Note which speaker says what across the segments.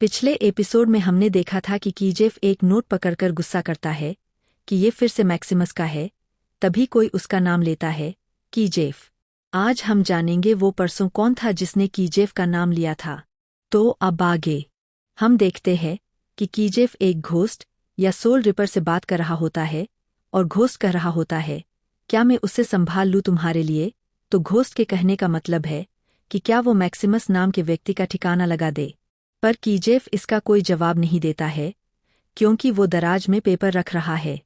Speaker 1: पिछले एपिसोड में हमने देखा था कि कीजेफ एक नोट पकड़कर गुस्सा करता है कि ये फिर से मैक्सिमस का है। तभी कोई उसका नाम लेता है, कीजेफ। आज हम जानेंगे वो परसों कौन था जिसने कीजेफ का नाम लिया था। तो अब आगे हम देखते हैं कि कीजेफ एक घोस्ट या सोल रिपर से बात कर रहा होता है और घोस्ट कह रहा होता है, क्या मैं उसे संभाल लूँ तुम्हारे लिए। तो घोस्ट के कहने का मतलब है कि क्या वो मैक्सिमस नाम के व्यक्ति का ठिकाना लगा दे। पर कीजेफ इसका कोई जवाब नहीं देता है क्योंकि वो दराज में पेपर रख रहा है।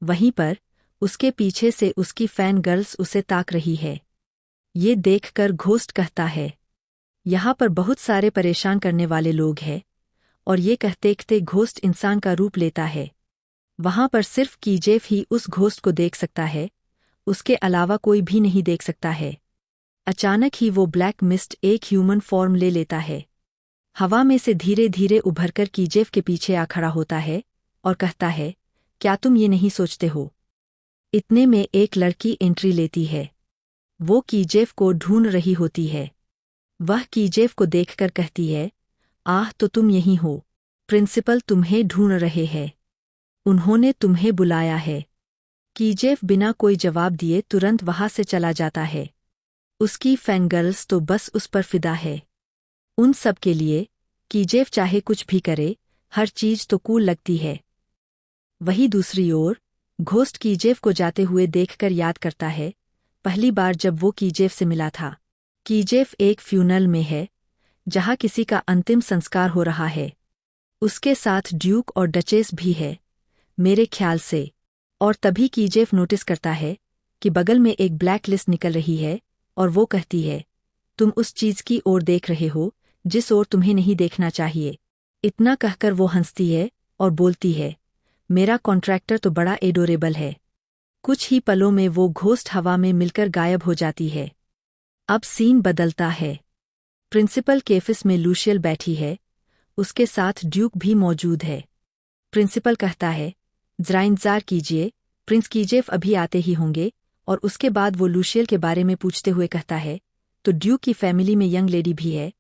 Speaker 1: वहीं पर उसके पीछे से उसकी फैन गर्ल्स उसे ताक रही है। ये देखकर घोस्ट कहता है, यहाँ पर बहुत सारे परेशान करने वाले लोग हैं। और ये कहते घोस्ट इंसान का रूप लेता है। वहाँ पर सिर्फ कीजेफ ही उस घोस्ट को देख सकता है, उसके अलावा कोई भी नहीं देख सकता है। अचानक ही वो ब्लैक मिस्ट एक ह्यूमन फॉर्म ले लेता है। हवा में से धीरे धीरे उभरकर कीजेफ के पीछे आ खड़ा होता है और कहता है, क्या तुम ये नहीं सोचते हो। इतने में एक लड़की एंट्री लेती है। वो कीजेफ को ढूंढ रही होती है। वह कीजेफ को देखकर कहती है, आह तो तुम यहीं हो, प्रिंसिपल तुम्हें ढूंढ रहे हैं, उन्होंने तुम्हें बुलाया है। कीजेफ बिना कोई जवाब दिए तुरंत वहां से चला जाता है। उसकी फैनगर्ल्स तो बस उस पर फिदा है। उन सब के लिए कीजेफ चाहे कुछ भी करे, हर चीज तो कूल लगती है। वही दूसरी ओर घोस्ट कीजेफ को जाते हुए देखकर याद करता है, पहली बार जब वो कीजेफ से मिला था। कीजेफ एक फ्यूनल में है जहाँ किसी का अंतिम संस्कार हो रहा है। उसके साथ ड्यूक और डचेस भी है मेरे ख्याल से। और तभी कीजेफ नोटिस करता है कि बगल में एक ब्लैक लिस्ट निकल रही है और वो कहती है, तुम उस चीज की ओर देख रहे हो जिस ओर तुम्हें नहीं देखना चाहिए। इतना कहकर वो हंसती है और बोलती है, मेरा कॉन्ट्रैक्टर तो बड़ा एडोरेबल है। कुछ ही पलों में वो घोस्ट हवा में मिलकर गायब हो जाती है। अब सीन बदलता है। प्रिंसिपल केफिस में लूशियल बैठी है, उसके साथ ड्यूक भी मौजूद है। प्रिंसिपल कहता है, जरा इंतजार कीजिए, प्रिंस कीजेफ अभी आते ही होंगे। और उसके बाद वो लूशियल के बारे में पूछते हुए कहता है, तो ड्यूक की फैमिली में यंग लेडी भी है।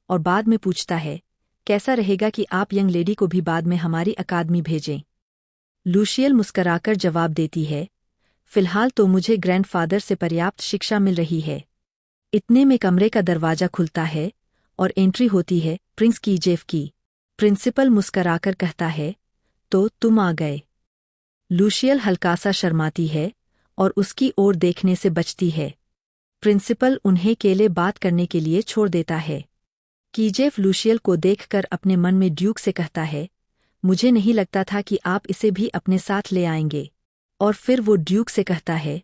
Speaker 1: और बाद में पूछता है, कैसा रहेगा कि आप यंग लेडी को भी बाद में हमारी अकादमी भेजें। लूशियल मुस्कराकर जवाब देती है, फिलहाल तो मुझे ग्रैंडफादर से पर्याप्त शिक्षा मिल रही है। इतने में कमरे का दरवाजा खुलता है और एंट्री होती है प्रिंस कीजेफ की। प्रिंसिपल मुस्कराकर कहता है, तो तुम आ गए। लूशियल हल्का सा शर्माती है और उसकी ओर देखने से बचती है। प्रिंसिपल उन्हें केले बात करने के लिए छोड़ देता है। कीजेफ लूशियल को देखकर अपने मन में ड्यूक से कहता है, मुझे नहीं लगता था कि आप इसे भी अपने साथ ले आएंगे। और फिर वो ड्यूक से कहता है,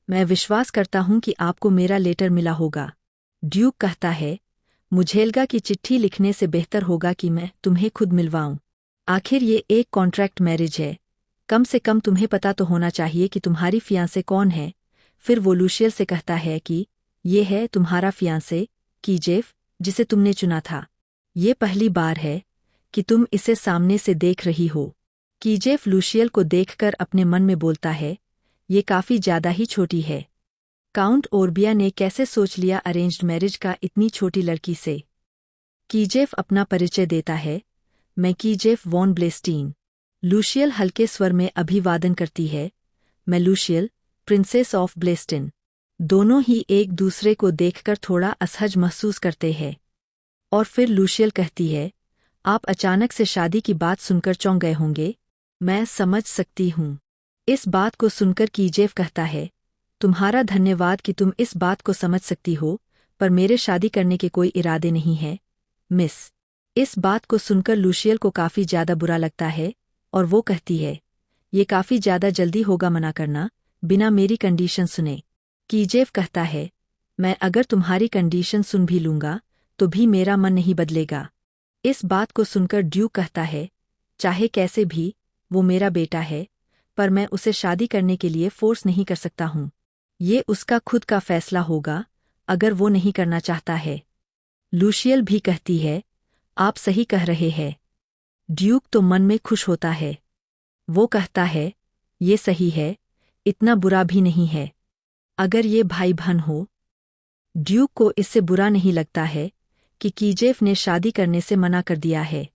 Speaker 1: मैं विश्वास करता हूं कि आपको मेरा लेटर मिला होगा। ड्यूक कहता है, मुझेलगा की चिट्ठी लिखने से बेहतर होगा कि मैं तुम्हें खुद मिलवाऊं। आखिर ये एक कॉन्ट्रैक्ट मैरिज है, कम से कम तुम्हें पता तो होना चाहिए कि तुम्हारी फियांसे कौन है। फिर वो लूशियल से कहता है कि ये है तुम्हारा फियांसे, कीजेफ, जिसे तुमने चुना था। ये पहली बार है कि तुम इसे सामने से देख रही हो। कीजेफ लूशियल को देखकर अपने मन में बोलता है, ये काफी ज्यादा ही छोटी है। काउंट ओर्बिया ने कैसे सोच लिया अरेंज्ड मैरिज का इतनी छोटी लड़की से। कीजेफ अपना परिचय देता है, मैं कीजेफ वॉन ब्लेस्टीन। लूशियल हल्के स्वर में अभिवादन करती है, मैं लूशियल, प्रिंसेस ऑफ ब्लेस्टिन। दोनों ही एक दूसरे को देखकर थोड़ा असहज महसूस करते हैं। और फिर लूशियल कहती है, आप अचानक से शादी की बात सुनकर चौंक गए होंगे, मैं समझ सकती हूँ। इस बात को सुनकर कीजेफ कहता है, तुम्हारा धन्यवाद कि तुम इस बात को समझ सकती हो, पर मेरे शादी करने के कोई इरादे नहीं है, मिस। इस बात को सुनकर लूशियल को काफी ज्यादा बुरा लगता है और वो कहती है, ये काफी ज्यादा जल्दी होगा मना करना, बिना मेरी कंडीशन सुने। कीजेफ कहता है, मैं अगर तुम्हारी कंडीशन सुन भी लूंगा तो भी मेरा मन नहीं बदलेगा। इस बात को सुनकर ड्यूक कहता है, चाहे कैसे भी, वो मेरा बेटा है, पर मैं उसे शादी करने के लिए फोर्स नहीं कर सकता हूँ। ये उसका खुद का फैसला होगा अगर वो नहीं करना चाहता है। लूशियल भी कहती है, आप सही कह रहे हैं। ड्यूक तो मन में खुश होता है। वो कहता है, ये सही है, इतना बुरा भी नहीं है। अगर ये भाई बहन हो। ड्यूक को इससे बुरा नहीं लगता है कि कीजेफ ने शादी करने से मना कर दिया है।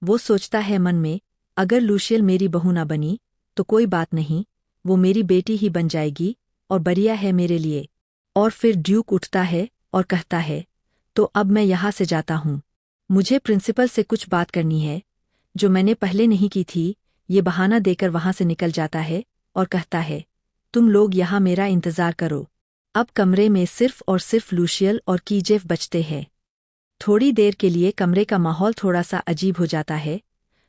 Speaker 1: वो सोचता है मन में, अगर लूशियल मेरी बहू ना बनी तो कोई बात नहीं, वो मेरी बेटी ही बन जाएगी और बढ़िया है मेरे लिए। और फिर ड्यूक उठता है और कहता है, तो अब मैं यहाँ से जाता हूँ। मुझे प्रिंसिपल से कुछ बात करनी है जो मैंने पहले नहीं की थी। ये बहाना देकर वहाँ से निकल जाता है और कहता है, तुम लोग यहाँ मेरा इंतज़ार करो। अब कमरे में सिर्फ और सिर्फ लूशियल और कीजेफ बचते हैं। थोड़ी देर के लिए कमरे का माहौल थोड़ा सा अजीब हो जाता है।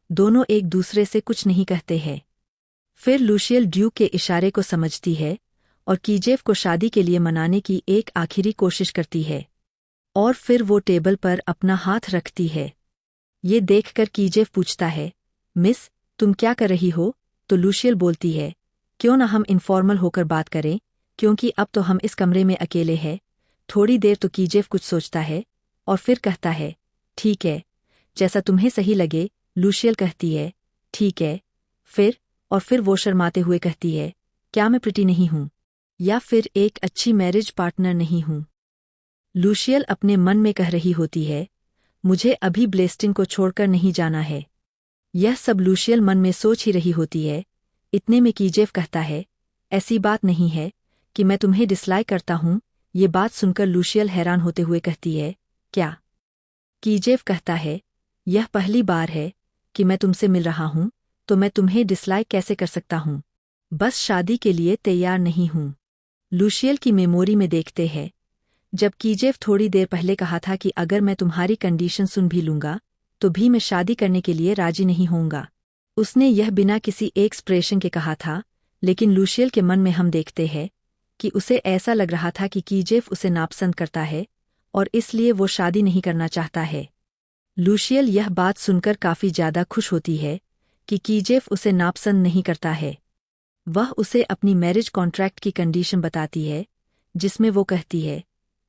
Speaker 1: दोनों एक दूसरे से कुछ नहीं कहते हैं। फिर लूशियल ड्यूक के इशारे को समझती है और कीजेफ को शादी के लिए मनाने की एक आखिरी कोशिश करती है। और फिर वो टेबल पर अपना हाथ रखती है। ये देखकर कीजेफ पूछता है, मिस, तुम क्या कर रही हो? तो लूशियल बोलती है, क्यों ना हम इनफॉर्मल होकर बात करें, क्योंकि अब तो हम इस कमरे में अकेले हैं। थोड़ी देर तो कीजेफ कुछ सोचता है और फिर कहता है, ठीक है, जैसा तुम्हें सही लगे। लूशियल कहती है, ठीक है। फिर वो शर्माते हुए कहती है, क्या मैं प्रिटी नहीं हूँ? या फिर एक अच्छी मैरिज पार्टनर नहीं हूँ? लूशियल अपने मन में कह रही होती है, मुझे अभी ब्लेस्टिन को छोड़कर नहीं जाना है। यह सब लूशियल मन में सोच ही रही होती है। इतने में कीजेफ कहता है, ऐसी बात नहीं है कि मैं तुम्हें डिसलाइक करता हूँ। ये बात सुनकर लूशियल हैरान होते हुए कहती है, क्या? कीजेफ कहता है, यह पहली बार है कि मैं तुमसे मिल रहा हूँ, तो मैं तुम्हें डिसलाइक कैसे कर सकता हूँ? बस शादी के लिए तैयार नहीं हूँ। लूशियल की मेमोरी में देखते हैं, जब कीजेफ थोड़ी देर पहले कहा था कि अगर मैं तुम्हारी कंडीशन सुन भी लूंगा तो भी मैं शादी करने के लिए राजी नहीं होऊंगा। उसने यह बिना किसी एक्सप्रेशन के कहा था, लेकिन लूशियल के मन में हम देखते हैं कि उसे ऐसा लग रहा था कि कीजेफ उसे नापसंद करता है और इसलिए वो शादी नहीं करना चाहता है। लूशियल यह बात सुनकर काफ़ी ज़्यादा खुश होती है कि कीजेफ उसे नापसंद नहीं करता है। वह उसे अपनी मैरिज कॉन्ट्रैक्ट की कंडीशन बताती है, जिसमें वो कहती है,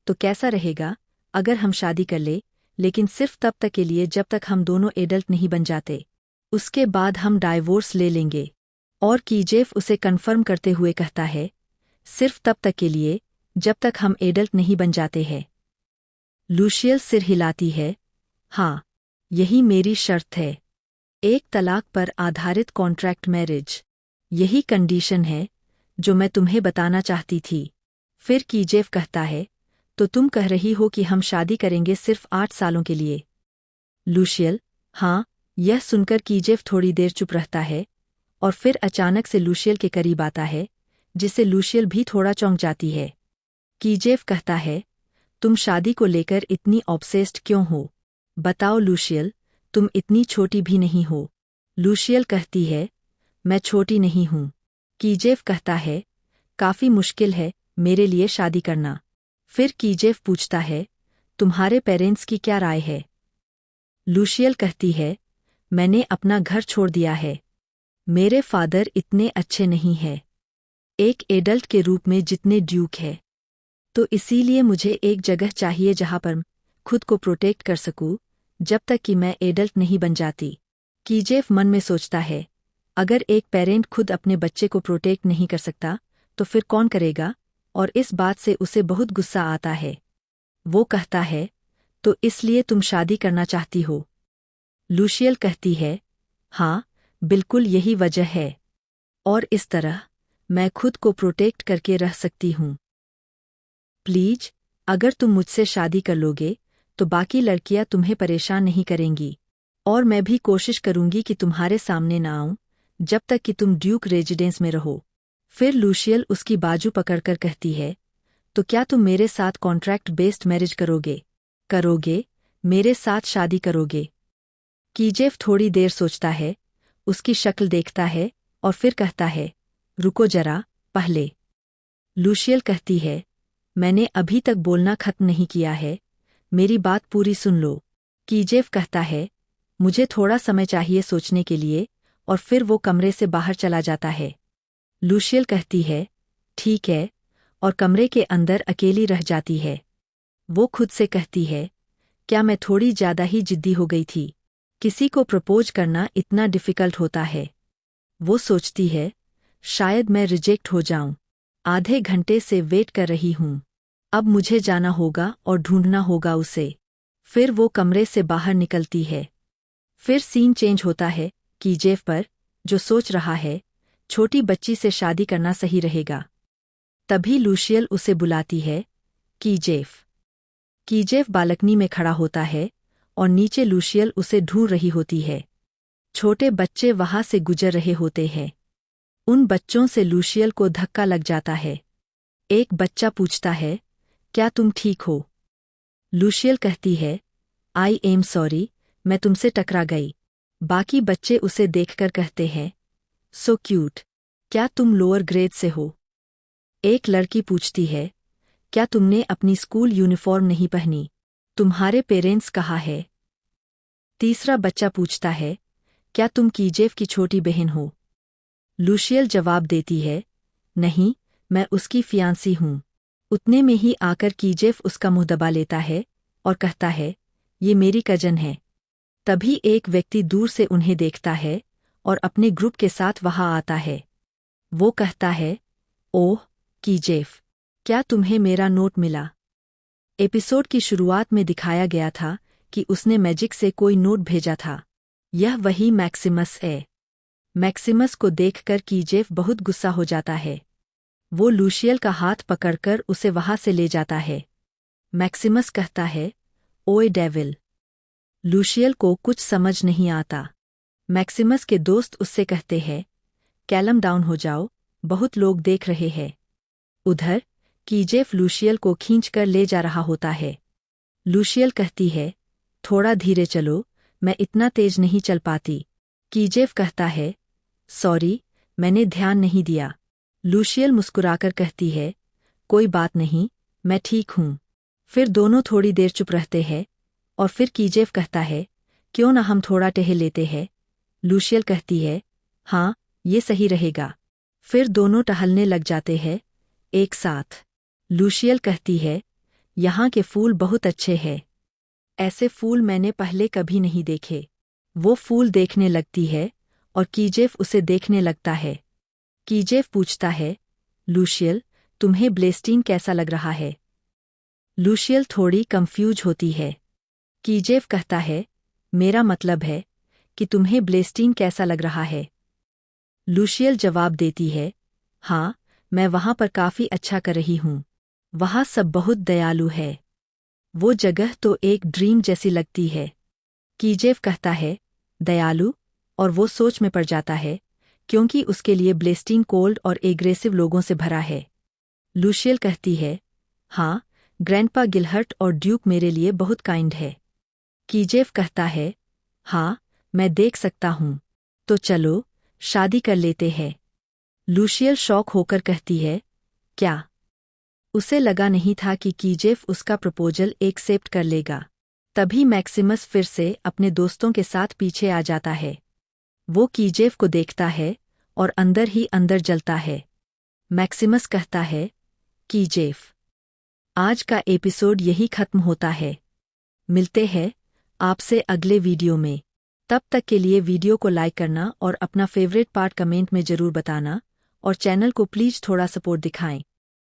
Speaker 1: तो कैसा रहेगा अगर हम शादी कर ले, लेकिन सिर्फ तब तक के लिए जब तक हम दोनों एडल्ट नहीं बन जाते। उसके बाद हम डाइवोर्स ले लेंगे। और कीजेफ उसे कन्फर्म करते हुए कहता है, सिर्फ तब तक के लिए जब तक हम एडल्ट नहीं बन जाते हैं। लूशियल सिर हिलाती है, हाँ, यही मेरी शर्त है। एक तलाक पर आधारित कॉन्ट्रैक्ट मैरिज, यही कंडीशन है जो मैं तुम्हें बताना चाहती थी। फिर कीजेफ कहता है, तो तुम कह रही हो कि हम शादी करेंगे सिर्फ 8 सालों के लिए? लूशियल, हाँ। यह सुनकर कीजेफ थोड़ी देर चुप रहता है और फिर अचानक से लूशियल के करीब आता है, जिससे लूशियल भी थोड़ा चौंक जाती है। कीजेफ कहता है, तुम शादी को लेकर इतनी ऑब्सेस्ड क्यों हो? बताओ लूशियल, तुम इतनी छोटी भी नहीं हो। लूशियल कहती है, मैं छोटी नहीं हूँ। कीजेफ कहता है, काफ़ी मुश्किल है मेरे लिए शादी करना। फिर कीजेफ पूछता है, तुम्हारे पेरेंट्स की क्या राय है? लूशियल कहती है, मैंने अपना घर छोड़ दिया है। मेरे फादर इतने अच्छे नहीं हैं, एक एडल्ट के रूप में जितने ड्यूक है। तो इसीलिए मुझे एक जगह चाहिए जहाँ पर खुद को प्रोटेक्ट कर सकूँ, जब तक कि मैं एडल्ट नहीं बन जाती। कीजेफ मन में सोचता है, अगर एक पेरेंट खुद अपने बच्चे को प्रोटेक्ट नहीं कर सकता तो फिर कौन करेगा? और इस बात से उसे बहुत गुस्सा आता है। वो कहता है, तो इसलिए तुम शादी करना चाहती हो? लूशियल कहती है, हाँ, बिल्कुल यही वजह है। और इस तरह मैं खुद को प्रोटेक्ट करके रह सकती हूँ। प्लीज, अगर तुम मुझसे शादी कर लोगे तो बाकी लड़कियां तुम्हें परेशान नहीं करेंगी। और मैं भी कोशिश करूंगी कि तुम्हारे सामने ना आऊं जब तक कि तुम ड्यूक रेजिडेंस में रहो। फिर लूशियल उसकी बाजू पकड़कर कहती है, तो क्या तुम मेरे साथ कॉन्ट्रैक्ट बेस्ड मैरिज करोगे? मेरे साथ शादी करोगे? कीजेफ थोड़ी देर सोचता है, उसकी शक्ल देखता है और फिर कहता है, रुको जरा, पहले। लूशियल कहती है, मैंने अभी तक बोलना खत्म नहीं किया है, मेरी बात पूरी सुन लो। कीजेफ कहता है, मुझे थोड़ा समय चाहिए सोचने के लिए, और फिर वो कमरे से बाहर चला जाता है। लूशियल कहती है, ठीक है, और कमरे के अंदर अकेली रह जाती है। वो खुद से कहती है, क्या मैं थोड़ी ज़्यादा ही जिद्दी हो गई थी? किसी को प्रपोज करना इतना डिफ़िकल्ट होता है। वो सोचती है, शायद मैं रिजेक्ट हो जाऊं। आधे घंटे से वेट कर रही हूँ। अब मुझे जाना होगा और ढूंढना होगा उसे। फिर वो कमरे से बाहर निकलती है। फिर सीन चेंज होता है कीजेफ पर, जो सोच रहा है छोटी बच्ची से शादी करना सही रहेगा। तभी लूशियल उसे बुलाती है। कीजेफ बालकनी में खड़ा होता है और नीचे लूशियल उसे ढूंढ रही होती है। छोटे बच्चे वहां से गुजर रहे होते हैं। उन बच्चों से लूशियल को धक्का लग जाता है। एक बच्चा पूछता है, क्या तुम ठीक हो? लूशियल कहती है, आई एम सॉरी, मैं तुमसे टकरा गई। बाकी बच्चे उसे देखकर कहते हैं, सो क्यूट, क्या तुम लोअर ग्रेड से हो? एक लड़की पूछती है, क्या तुमने अपनी स्कूल यूनिफॉर्म नहीं पहनी? तुम्हारे पेरेंट्स कहाँ है? तीसरा बच्चा पूछता है, क्या तुम कीजेफ की छोटी बहन हो? लूशियल जवाब देती है, नहीं, मैं उसकी फियांसी हूँ। उतने में ही आकर कीजेफ उसका मुंह दबा लेता है और कहता है, ये मेरी कजन है। तभी एक व्यक्ति दूर से उन्हें देखता है और अपने ग्रुप के साथ वहां आता है। वो कहता है, ओह कीजेफ, क्या तुम्हें मेरा नोट मिला? एपिसोड की शुरुआत में दिखाया गया था कि उसने मैजिक से कोई नोट भेजा था। यह वही मैक्सिमस है। मैक्सिमस को देखकर कीजेफ बहुत गुस्सा हो जाता है। वो लूशियल का हाथ पकड़कर उसे वहां से ले जाता है। मैक्सिमस कहता है, ओए डेविल। लूशियल को कुछ समझ नहीं आता। मैक्सिमस के दोस्त उससे कहते हैं, कैलम डाउन हो जाओ, बहुत लोग देख रहे हैं। उधर कीजेफ लूशियल को खींचकर ले जा रहा होता है। लूशियल कहती है, थोड़ा धीरे चलो, मैं इतना तेज नहीं चल पाती। कीजेफ कहता है, सॉरी, मैंने ध्यान नहीं दिया। लूशियल मुस्कुराकर कहती है, कोई बात नहीं, मैं ठीक हूँ। फिर दोनों थोड़ी देर चुप रहते हैं और फिर कीजेफ कहता है, क्यों ना हम थोड़ा टहल लेते हैं? लूशियल कहती है, हाँ, ये सही रहेगा। फिर दोनों टहलने लग जाते हैं एक साथ। लूशियल कहती है, यहाँ के फूल बहुत अच्छे हैं। ऐसे फूल मैंने पहले कभी नहीं देखे। वो फूल देखने लगती है और कीजेफ उसे देखने लगता है। कीजेफ पूछता है, लूशियल, तुम्हें ब्लेस्टीन कैसा लग रहा है? लूशियल थोड़ी कंफ्यूज होती है। कीजेफ कहता है, मेरा मतलब है कि तुम्हें ब्लेस्टीन कैसा लग रहा है? लूशियल जवाब देती है, हाँ, मैं वहां पर काफी अच्छा कर रही हूँ। वहां सब बहुत दयालु है। वो जगह तो एक ड्रीम जैसी लगती है। कीजेफ कहता है, दयालु, और वो सोच में पड़ जाता है क्योंकि उसके लिए ब्लेस्टीन कोल्ड और एग्रेसिव लोगों से भरा है। लूशियल कहती है, हाँ, ग्रैंडपा गिलहर्ट और ड्यूक मेरे लिए बहुत काइंड है। कीजेफ कहता है, हाँ, मैं देख सकता हूँ। तो चलो, शादी कर लेते हैं। लूशियल शॉक होकर कहती है, क्या? उसे लगा नहीं था कि कीजेफ उसका प्रपोजल एक्सेप्ट कर लेगा। तभी मैक्सिमस फिर से अपने दोस्तों के साथ पीछे आ जाता है। वो कीजेफ को देखता है और अंदर ही अंदर जलता है। मैक्सिमस कहता है, कीजेफ, आज का एपिसोड यही खत्म होता है। मिलते हैं आपसे अगले वीडियो में। तब तक के लिए वीडियो को लाइक करना और अपना फेवरेट पार्ट कमेंट में जरूर बताना और चैनल को प्लीज थोड़ा सपोर्ट दिखाएं।